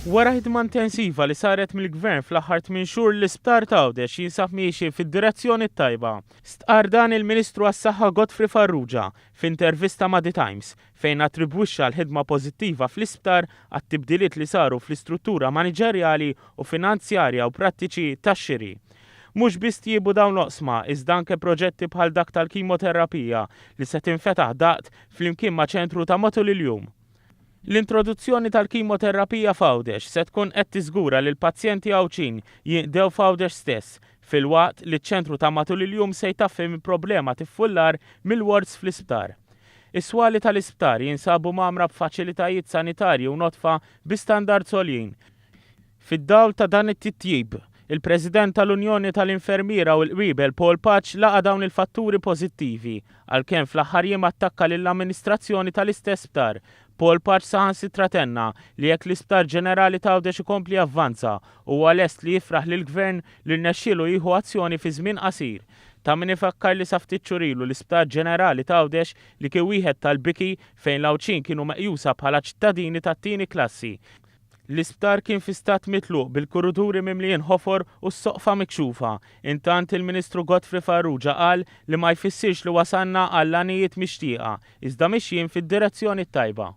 Wara ħidma intensiva li saret mill-Gvern fl-aħħar 8 xhur l-isptar ta' Għawdex jinsab miexi fid-direzzjoni tajba. Stqar dan il-Ministru għas-Saħħa Godfrey Farrugia f'intervista ma' The Times fejn attribwixxa l-ħidma pożittiva fl-isptar għat-tibdiliet li saru fl-istruttura maniġerjali u finanzjarja u prattiċi tax-xiri. Mhux biss tjiebu dawn l-oqsma iżda anke proġetti bħal dak tal-kimoterapija li se tinfetaħ daqt flimkien ma' ċentru ta' matul il-jum. L-introduzzjoni tal-kimoterapija f'Għawdex se tkun qed tiżgura li l-pazjenti Għawċin jinqdew f'Għawdex stess, filwaqt li ċ-ċentru ta' matul il-jum se jtaffi minn problema tiffullar mill-wards fl-isptar. Is-swali tal-isptar jinsabu magħmra b'faċilitajiet sanitarji u notfa bi standards għoljin. Fid-dawl ta' dan it-titjib, il-President tal-Unjoni tal-Infermiera u l-Qriebel Paul Patch laqa dawn il-fatturi pożittivi għalkemm fl-aħħar jiem attakka lill-amministrazzjoni tal-istess sptar. Paul Patch saħansitra tenna li jekk l-Isptar Ġenerali ta' Għawdex ikompli avvanza u lest li jifraħ lill-Gvern li rnexxielu jieħu azzjoni fi żmien qasir. Ta' min ifakkar li sa ftit xurilu l-Isptar Ġenerali ta' Għawdex li kien wieħed tal-biki fejn l-Għawċin kienu meqjusa bħala ċittadini tat-tieni klassi. L-isptar kien fi stat mitluq bil-kuruturi mimlijin ħofor u s-soqfa mikxufa. Intant il-Ministru Godfrey Farrugia qal li ma jfissirx li wasanna għall-għanijiet mixtieqa, iżda mixjin fid-direzzjoni tajba.